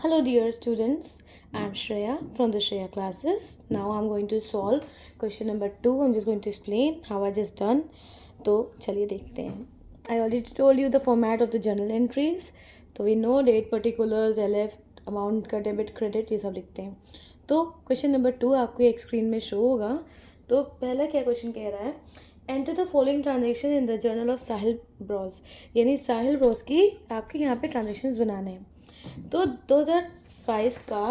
Hello dear students, I am Shreya from the Shreya classes. Now I am going to solve question number 2. I am just going to explain how I just done. तो चलिए देखते हैं. I already told you the format of the journal entries. तो we know date, particulars, LF, amount का debit, credit ये सब लिखते हैं. तो question number 2 आपको एक स्क्रीन में शो होगा. तो पहला क्या क्वेश्चन कह रहा है, enter the following transaction in the journal of Sahil Bros, यानी साहिल ब्रॉस की आपके यहाँ पे ट्रांजेक्शन्स बनाने हैं. तो 2022 का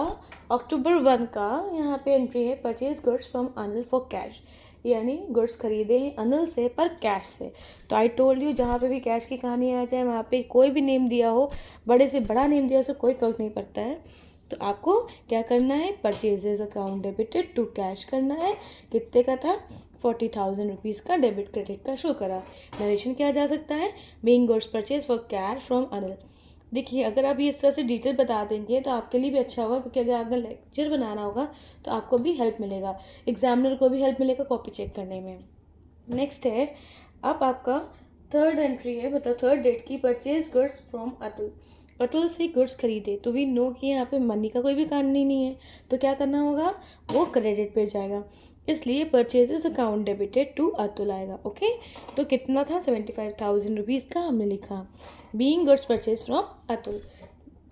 अक्टूबर 1 का यहाँ पे एंट्री है, purchase goods from Anil for cash, यानी गुड्स खरीदे हैं अनिल से पर कैश से. तो आई टोल्ड यू जहाँ पे भी कैश की कहानी आ जाए वहाँ पे कोई भी नेम दिया हो, बड़े से बड़ा नेम दिया हो, कोई फर्क नहीं पड़ता है. तो आपको क्या करना है, purchases account debited to cash करना है. कितने का था, 40,000 रुपीज़ का डेबिट क्रेडिट का शो करा. नरेशन क्या जा सकता है, being goods purchase for cash from Anil. देखिए अगर आप ये इस तरह से डिटेल बता देंगे तो आपके लिए भी अच्छा होगा, क्योंकि अगर लेक्चर बनाना होगा तो आपको भी हेल्प मिलेगा, एग्जामिनर को भी हेल्प मिलेगा कॉपी चेक करने में. नेक्स्ट है, अब आपका थर्ड एंट्री है, मतलब थर्ड डेट की, purchase goods from Atul. Atul से गुड्स खरीदे. तो वी नो कि यहाँ पे मनी का कोई भी कहानी नहीं है, तो क्या करना होगा, वो क्रेडिट पे जाएगा, इसलिए purchases account debited to Atul आएगा. ओके, तो कितना था, 75,000 रुपीज़ का हमने लिखा, being goods purchase from Atul.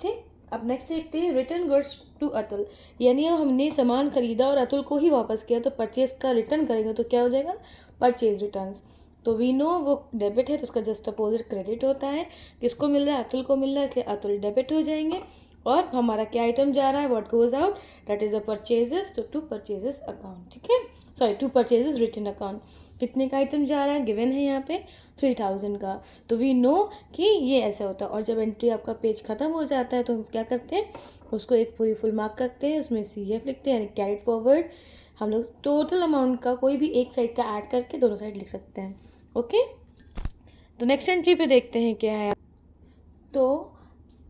ठीक, अब नेक्स्ट देखते हैं, रिटर्न गुड्स टू अतुल, यानी अब हमने सामान खरीदा और अतुल को ही वापस किया, तो परचेज का रिटर्न करेंगे तो क्या हो जाएगा, परचेज रिटर्न्स. तो वी नो वो डेबिट है तो उसका जस्ट अपोजिट क्रेडिट होता है. किसको मिल रहा है, अतुल को मिल रहा है, इसलिए अतुल डेबिट हो जाएंगे. और हमारा क्या आइटम जा रहा है, what goes out, that is a purchases, तो टू परचेजेस अकाउंट. ठीक है, sorry to purchases return account. कितने का आइटम जा रहा है, गिवन है यहाँ पे 3,000 का. तो वी नो कि ये ऐसा होता है. और जब एंट्री आपका पेज खत्म हो जाता है तो हम क्या करते हैं, उसको एक पूरी फुल मार्क करते हैं, उसमें CF लिखते हैं, यानी कैरिड फॉरवर्ड. हम लोग टोटल अमाउंट का कोई भी एक साइड का ऐड करके दोनों साइड लिख सकते हैं. ओके, तो नेक्स्ट एंट्री पे देखते हैं क्या है. तो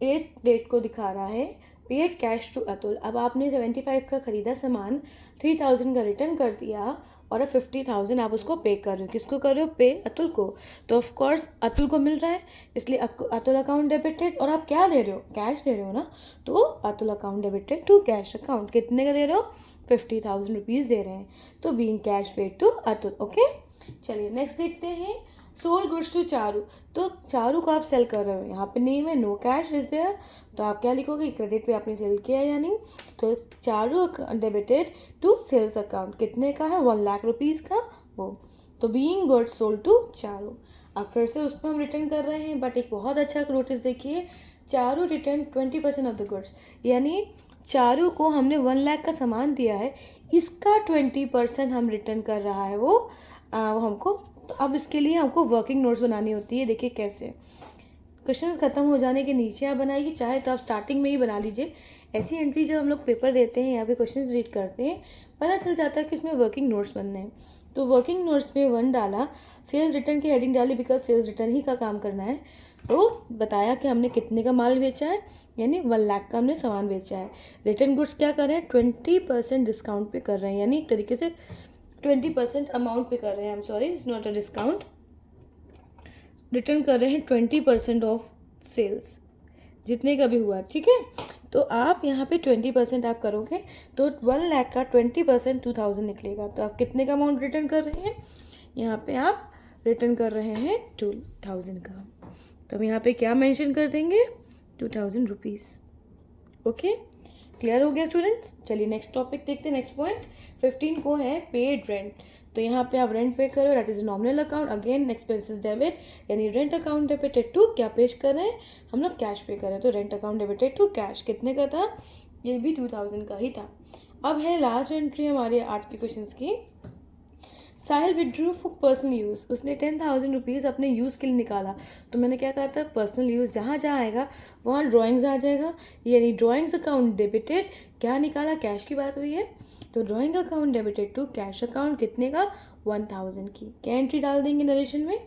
8 डेट को दिखा रहा है, पेड कैश टू अतुल. अब आपने 75 का खरीदा सामान, 3,000 का रिटर्न कर दिया और 50,000 आप उसको पे कर रहे हो. किसको कर रहे हो, पे अतुल को. तो ऑफ कोर्स अतुल को मिल रहा है, इसलिए अतुल अकाउंट डेबिटेड. और आप क्या दे रहे हो, कैश दे रहे हो ना, तो Atul account debited to cash account. कितने का दे रहे हो, 50,000 रुपीज़ दे रहे हैं, तो being cash paid to Atul. Okay, चलिए नेक्स्ट देखते हैं, सोल्ड गुड्स टू चारू. तो चारू को आप सेल कर रहे हो, यहाँ पे नेम है, नो कैश इज देयर, तो आप क्या लिखोगे, क्रेडिट पे आपने सेल किया या नहीं. तो Charu debited to sales account. कितने का है, 1 लाख रुपीज़ का वो. तो being goods sold to Charu. अब फिर से उसको हम रिटर्न कर रहे हैं, बट एक बहुत अच्छा नोटिस देखिए, Charu return 20% of the goods, यानी चारू को हमने 1 लाख का सामान दिया है, इसका 20% हम रिटर्न कर रहा है वो हमको. तो अब इसके लिए हमको वर्किंग नोट्स बनानी होती है. देखिए कैसे, क्वेश्चंस खत्म हो जाने के नीचे आप बनाइए, चाहे तो आप स्टार्टिंग में ही बना लीजिए. ऐसी एंट्री जब हम लोग पेपर देते हैं या फिर क्वेश्चंस रीड करते हैं, पता चल जाता है कि इसमें वर्किंग नोट्स बनने हैं. तो वर्किंग नोट्स में 1 डाला, सेल्स रिटर्न की हेडिंग डाली, बिकॉज सेल्स रिटर्न ही का काम करना है. तो बताया कि हमने कितने का माल बेचा है, यानी 1 लाख का हमने सामान बेचा है. रिटर्न गुड्स क्या कर रहे हैं, 20% डिस्काउंट पे कर रहे हैं, यानी एक तरीके से 20% अमाउंट पे कर रहे हैं. I am sorry, it's not a discount. Return कर रहे हैं 20% ऑफ सेल्स, जितने का भी हुआ. ठीक है, तो आप यहाँ पे 20% आप करोगे तो 1 लाख का 20% 2,000 निकलेगा. तो आप कितने का अमाउंट रिटर्न कर रहे हैं, यहाँ पे आप रिटर्न कर रहे हैं 2,000 का. तो हम यहाँ पे क्या मेंशन कर देंगे, 2,000 रुपीज़. ओके, क्लियर हो गया स्टूडेंट्स. चलिए नेक्स्ट टॉपिक देखते हैं. नेक्स्ट पॉइंट 15 को है पेड रेंट. तो यहाँ पे आप रेंट पे करो, that is nominal account. Again expenses debit, यानी रेंट अकाउंट डेबिटेड टू क्या पेश कर रहे हैं हम लोग, कैश पे कर रहे हैं. तो rent account debited to cash कितने का था, ये भी 2,000 का ही था. अब है लास्ट एंट्री हमारे आज के क्वेश्चन की. साहिल विड्रू फॉर पर्सनल यूज़. उसने 10,000 रुपीज़ अपने यूज़ के लिए निकाला. तो मैंने क्या कहा था, पर्सनल यूज़ जहाँ जहाँ आएगा वहाँ ड्राइंग्स आ जाएगा, यानी ड्राइंग्स अकाउंट डेबिटेड. क्या निकाला, कैश की बात हुई है, तो drawing account debited to cash account. कितने का, 1,000 की. क्या एंट्री डाल देंगे नरेशन में,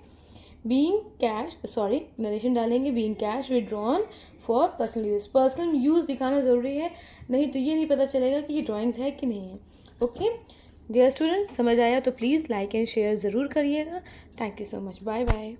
बीइंग कैश, सॉरी नरेशन डालेंगे, being cash withdrawn for personal use. Personal use दिखाना ज़रूरी है, नहीं तो ये नहीं पता चलेगा कि ये ड्राइंग्स है कि नहीं है. ओके डियर स्टूडेंट्स, समझ आया तो प्लीज़ लाइक एंड शेयर ज़रूर करिएगा. Thank you so much, bye bye.